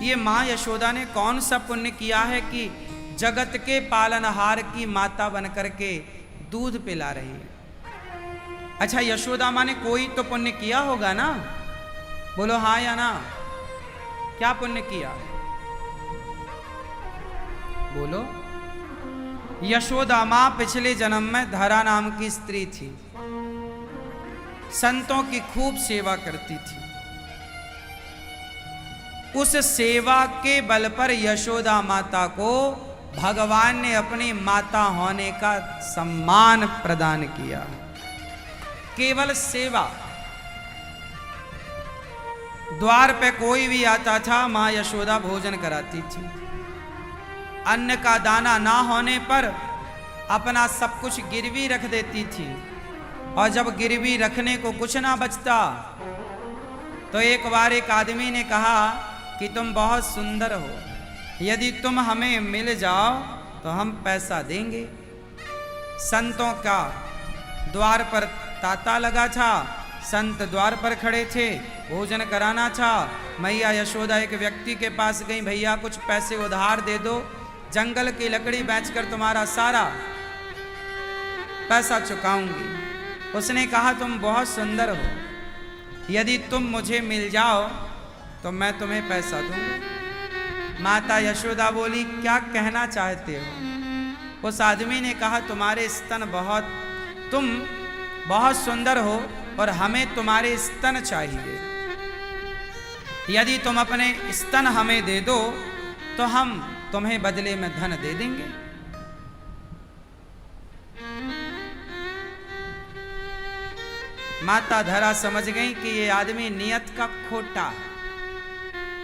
ये माँ यशोदा ने कौन सा पुण्य किया है कि जगत के पालनहार की माता बनकर के दूध पिला रही है। अच्छा, यशोदा माँ ने कोई तो पुण्य किया होगा ना? बोलो हाँ या ना। क्या पुण्य किया? बोलो। यशोदा माँ पिछले जन्म में धरा नाम की स्त्री थी, संतों की खूब सेवा करती थी। उस सेवा के बल पर यशोदा माता को भगवान ने अपनी माता होने का सम्मान प्रदान किया। केवल सेवा। द्वार पे कोई भी आता था, मां यशोदा भोजन कराती थी। अन्न का दाना ना होने पर अपना सब कुछ गिरवी रख देती थी, और जब गिरवी रखने को कुछ ना बचता तो एक बार एक आदमी ने कहा कि तुम बहुत सुंदर हो, यदि तुम हमें मिल जाओ तो हम पैसा देंगे। संतों का द्वार पर तांता लगा था, संत द्वार पर खड़े थे, भोजन कराना था। मैया यशोदा एक व्यक्ति के पास गई, भैया कुछ पैसे उधार दे दो, जंगल की लकड़ी बेचकर तुम्हारा सारा पैसा चुकाऊंगी। उसने कहा तुम बहुत सुंदर हो, यदि तुम मुझे मिल जाओ तो मैं तुम्हें पैसा दूंगी। माता यशोदा बोली क्या कहना चाहते हो? उस आदमी ने कहा तुम्हारे स्तन तुम बहुत सुंदर हो और हमें तुम्हारे स्तन चाहिए। यदि तुम अपने स्तन हमें दे दो तो हम तुम्हें बदले में धन दे देंगे। माता धरा समझ गई कि ये आदमी नियत का खोटा,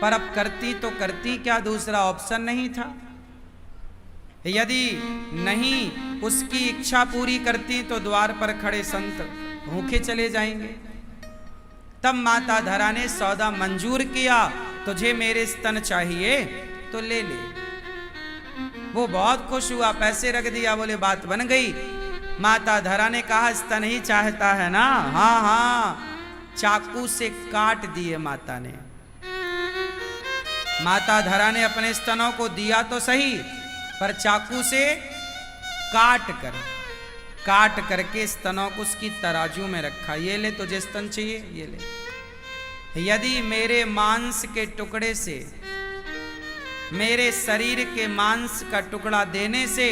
पर अब करती तो करती क्या, दूसरा ऑप्शन नहीं था। यदि नहीं उसकी इच्छा पूरी करती तो द्वार पर खड़े संत भूखे चले जाएंगे। तब माता धरा ने सौदा मंजूर किया, तुझे मेरे स्तन चाहिए तो ले ले। वो बहुत खुश हुआ, पैसे रख दिया, बोले बात बन गई। माता धरा ने कहा स्तन ही चाहता है ना? हाँ हाँ। चाकू से काट दिए माता ने। माता धरा ने अपने स्तनों को दिया तो सही, पर चाकू से काट करके स्तनों को उसकी तराजू में रखा। ये ले तुझे स्तन चाहिए, ये ले। यदि मेरे मांस के टुकड़े से, मेरे शरीर के मांस का टुकड़ा देने से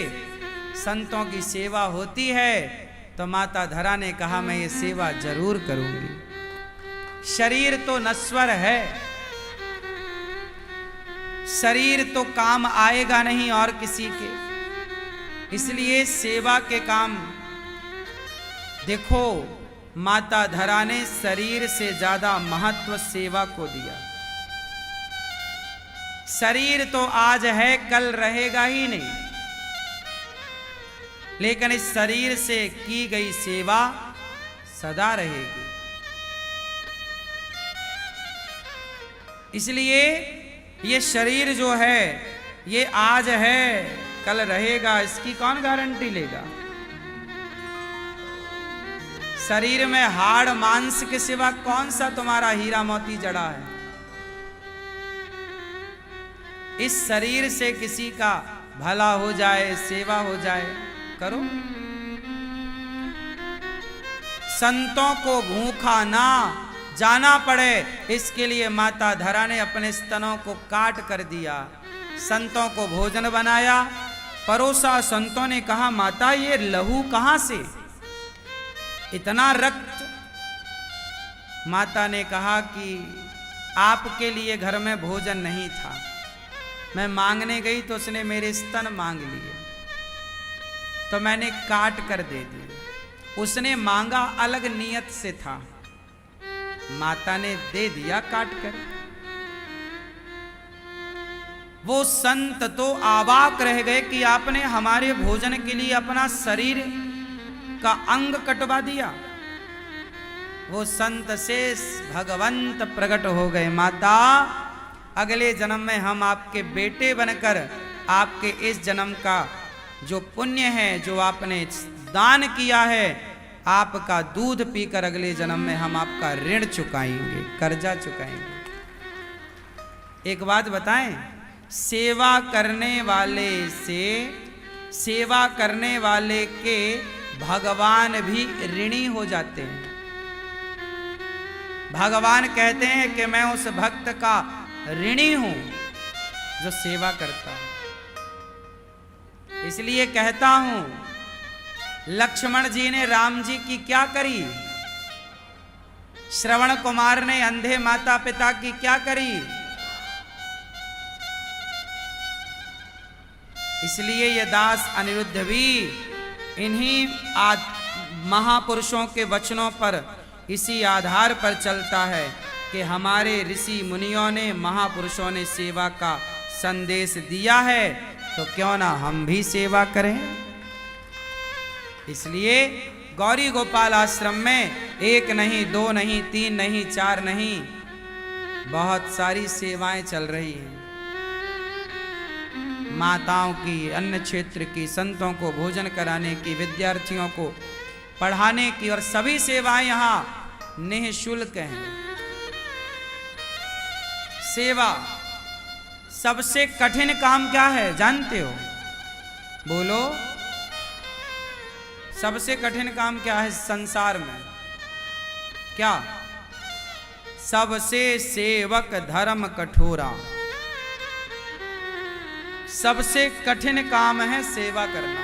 संतों की सेवा होती है तो माता धरा ने कहा मैं ये सेवा जरूर करूंगी। शरीर तो नश्वर है, शरीर तो काम आएगा नहीं और किसी के, इसलिए सेवा के काम। देखो माता धरा ने शरीर से ज्यादा महत्व सेवा को दिया। शरीर तो आज है कल रहेगा ही नहीं, लेकिन इस शरीर से की गई सेवा सदा रहेगी। इसलिए ये शरीर जो है ये आज है कल रहेगा, इसकी कौन गारंटी लेगा? शरीर में हाड़ मांस के सिवा कौन सा तुम्हारा हीरा मोती जड़ा है? इस शरीर से किसी का भला हो जाए, सेवा हो जाए, करो। संतों को भूखा ना जाना पड़े, इसके लिए माता धरा ने अपने स्तनों को काट कर दिया, संतों को भोजन बनाया, परोसा। संतों ने कहा माता ये लहू कहां से, इतना रक्त? माता ने कहा कि आपके लिए घर में भोजन नहीं था, मैं मांगने गई तो उसने मेरे स्तन मांग लिए तो मैंने काट कर दे दिए। उसने मांगा अलग नियत से था, माता ने दे दिया काट कर। वो संत तो अवाक रह गए कि आपने हमारे भोजन के लिए अपना शरीर का अंग कटवा दिया। वो संत से भगवंत प्रकट हो गए, माता अगले जन्म में हम आपके बेटे बनकर आपके इस जन्म का जो पुण्य है, जो आपने दान किया है, आपका दूध पीकर अगले जन्म में हम आपका ऋण चुकाएंगे, कर्जा चुकाएंगे। एक बात बताएं, सेवा करने वाले के भगवान भी ऋणी हो जाते हैं। भगवान कहते हैं कि मैं उस भक्त का ऋणी हूं जो सेवा करता है। इसलिए कहता हूं, लक्ष्मण जी ने राम जी की क्या करी, श्रवण कुमार ने अंधे माता पिता की क्या करी। इसलिए ये दास अनिरुद्ध भी इन्हीं महापुरुषों के वचनों पर, इसी आधार पर चलता है कि हमारे ऋषि मुनियों ने, महापुरुषों ने सेवा का संदेश दिया है, तो क्यों ना हम भी सेवा करें। इसलिए गौरी गोपाल आश्रम में 1 नहीं, 2 नहीं, 3 नहीं, 4 नहीं, बहुत सारी सेवाएं चल रही हैं। माताओं की, अन्य क्षेत्र की, संतों को भोजन कराने की, विद्यार्थियों को पढ़ाने की, और सभी सेवाएं यहाँ निःशुल्क हैं। सेवा सबसे कठिन काम क्या है जानते हो? बोलो, सबसे कठिन काम क्या है संसार में? क्या? सबसे सेवक धर्म कठोरा। सबसे कठिन काम है सेवा करना।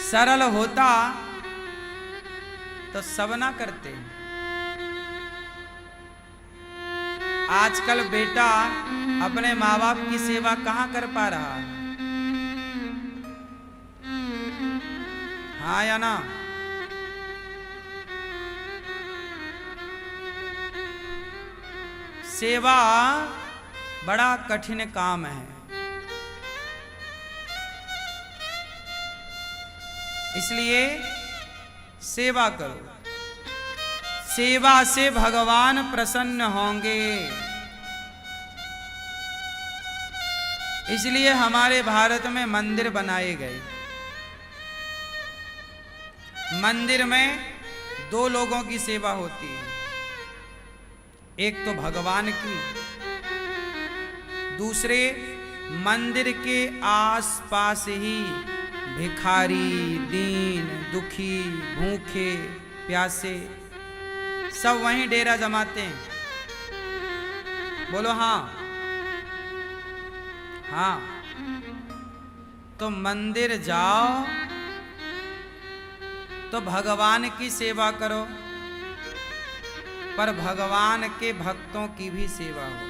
सरल होता तो सब ना करते। आजकल बेटा अपने माँ बाप की सेवा कहाँ कर पा रहा है? हाँ या ना? सेवा बड़ा कठिन काम है। इसलिए सेवा करो। सेवा से भगवान प्रसन्न होंगे। इसलिए हमारे भारत में मंदिर बनाए गए। मंदिर में 2 लोगों की सेवा होती है, एक तो भगवान की, दूसरे मंदिर के आसपास ही भिखारी, दीन, दुखी, भूखे, प्यासे सब वहीं डेरा जमाते हैं। बोलो हाँ। हाँ, तो मंदिर जाओ तो भगवान की सेवा करो, पर भगवान के भक्तों की भी सेवा हो।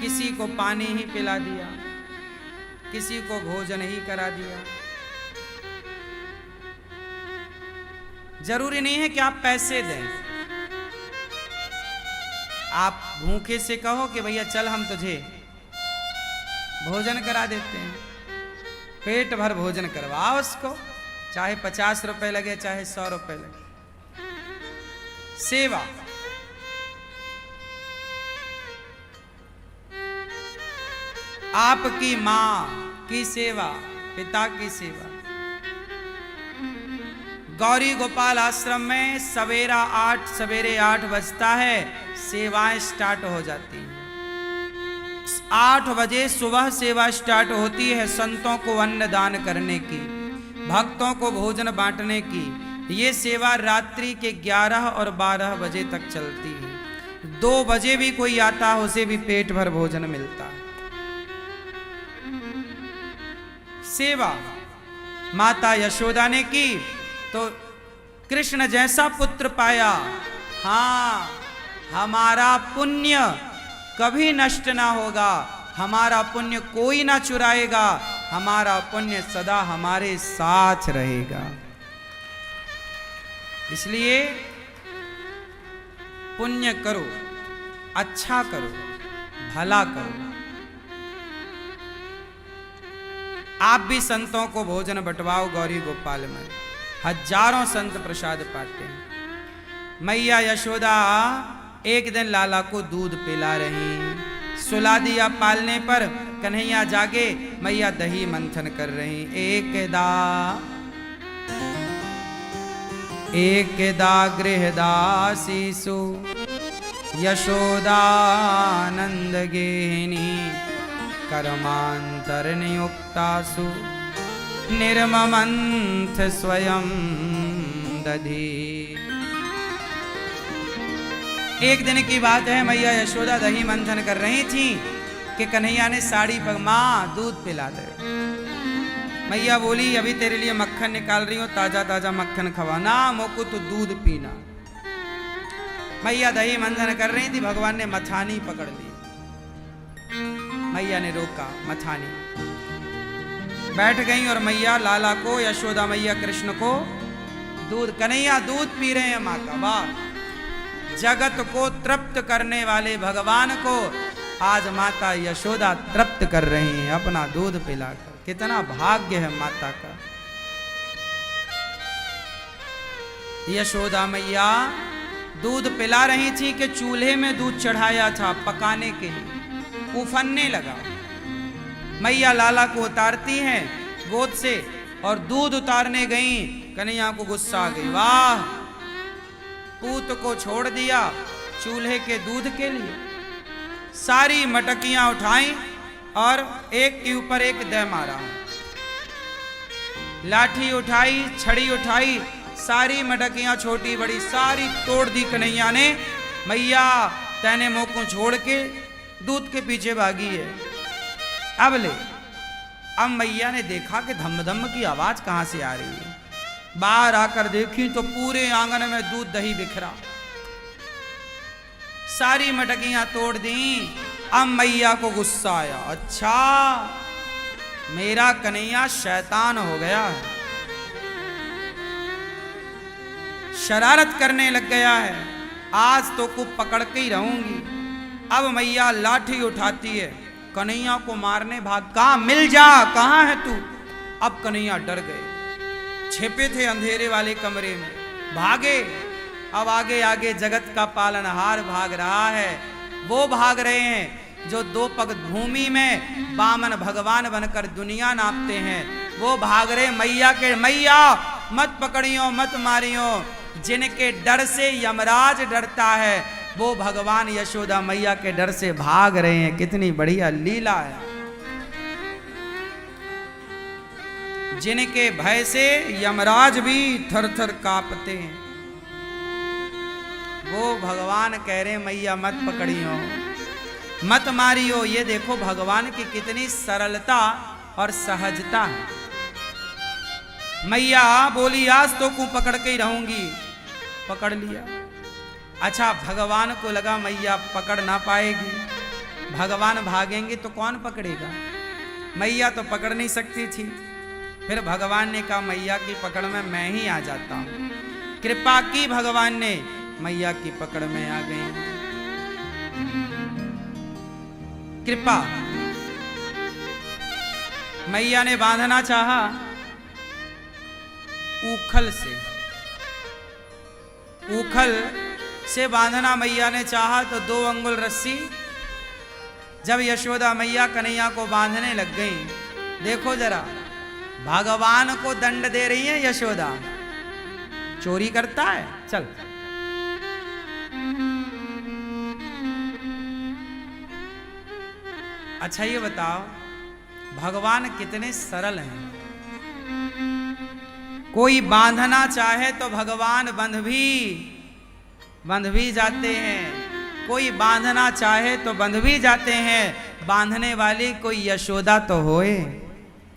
किसी को पानी ही पिला दिया, किसी को भोजन ही करा दिया। जरूरी नहीं है कि आप पैसे दें। आप भूखे से कहो कि भैया चल हम तुझे भोजन करा देते हैं। पेट भर भोजन करवाओ उसको, चाहे 50 रुपए लगे, चाहे 100 रुपए लगे। सेवा। आपकी मां की सेवा, पिता की सेवा। गौरी गोपाल आश्रम में सवेरे 8 बजता है, सेवाएं स्टार्ट हो जाती हैं। 8 बजे सुबह सेवा स्टार्ट होती है, संतों को अन्न दान करने की, भक्तों को भोजन बांटने की। ये सेवा रात्रि के 11 और 12 बजे तक चलती है। 2 बजे भी कोई आता है, उसे भी पेट भर भोजन मिलता है। सेवा माता यशोदा ने की तो कृष्ण जैसा पुत्र पाया। हाँ, हमारा पुण्य कभी नष्ट ना होगा, हमारा पुण्य कोई ना चुराएगा, हमारा पुण्य सदा हमारे साथ रहेगा। इसलिए पुण्य करो, अच्छा करो, भला करो। आप भी संतों को भोजन बंटवाओ। गौरी गोपाल में हजारों संत प्रसाद पाते हैं। मैया यशोदा एक दिन लाला को दूध पिला रही, सुला दिया पालने पर। कन्हैया जागे, मैया दही मंथन कर रही। एकदा एकदा गृहदासीसु यशोदानंद गेहिनी कर्मांतरनियुक्तासु निर्ममंथ स्वयं दधी। एक दिन की बात है, मैया यशोदा दही मंथन कर रही थी कि कन्हैया ने साड़ी पर, माँ दूध पिला दे। मैया बोली अभी तेरे लिए मक्खन निकाल रही हूं, ताजा ताजा मक्खन खवाना, मोको तो दूध पीना। मैया दही मंथन कर रही थी, भगवान ने मथानी पकड़ ली। मैया ने रोका, मथानी बैठ गई और मैया लाला को, यशोदा मैया कृष्ण को दूध, कन्हैया दूध पी रहे हैं माँ का। वाह, जगत को तृप्त करने वाले भगवान को आज माता यशोदा तृप्त कर रही हैं अपना दूध पिलाकर। कितना भाग्य है माता का। यशोदा मैया दूध पिला रही थी कि चूल्हे में दूध चढ़ाया था पकाने के लिए, उफनने लगा। मैया लाला को उतारती हैं गोद से और दूध उतारने गई, कन्हैया को गुस्सा आ गई। वाह, पूत को छोड़ दिया चूल्हे के दूध के लिए। सारी मटकियां उठाई और एक के ऊपर एक दे मारा। लाठी उठाई, छड़ी उठाई, सारी मटकियां छोटी बड़ी सारी तोड़ दी कन्हैया ने। मैया तैने मुंह को छोड़ के दूध के पीछे भागी है। अब मैया ने देखा कि धम धम की आवाज कहां से आ रही है। बाहर आकर देखी तो पूरे आंगन में दूध दही बिखरा, सारी मटकियां तोड़ दी। अब मैया को गुस्सा आया, अच्छा मेरा कन्हैया शैतान हो गया है, शरारत करने लग गया है, आज तो को पकड़ के ही रहूंगी। अब मैया लाठी उठाती है, कन्हैया को मारने भाग, कहा मिल जा, कहां है तू। अब कन्हैया डर गए, छिपे थे अंधेरे वाले कमरे में, भागे। अब आगे आगे जगत का पालनहार भाग रहा है। वो भाग रहे हैं जो दो पग भूमि में वामन भगवान बनकर दुनिया नापते हैं। वो भाग रहे मैया के, मैया मत पकड़ियो मत मारियो, जिनके डर से यमराज डरता है वो भगवान यशोदा मैया के डर से भाग रहे हैं। कितनी बढ़िया लीला है। जिनके भय से यमराज भी थर थर कांपते हैं, वो भगवान कह रहे मैया मत पकड़ियो मत मारियो। ये देखो भगवान की कितनी सरलता और सहजता है। मैया बोली आज तो को पकड़ के ही रहूंगी, पकड़ लिया। अच्छा, भगवान को लगा मैया पकड़ ना पाएगी, भगवान भागेंगे तो कौन पकड़ेगा, मैया तो पकड़ नहीं सकती थी। फिर भगवान ने कहा मैया की पकड़ में मैं ही आ जाता हूं। कृपा की भगवान ने, मैया की पकड़ में आ गई। कृपा, मैया ने बांधना चाहा ऊखल से बांधना मैया ने चाहा तो 2 अंगुल रस्सी। जब यशोदा मैया कन्हैया को बांधने लग गई, देखो जरा भगवान को दंड दे रही है यशोदा। चोरी करता है, चल। अच्छा ये बताओ भगवान कितने सरल हैं। कोई बांधना चाहे तो भगवान बंध भी जाते हैं, कोई बांधना चाहे तो बंध भी जाते हैं। बांधने वाली कोई यशोदा तो होए।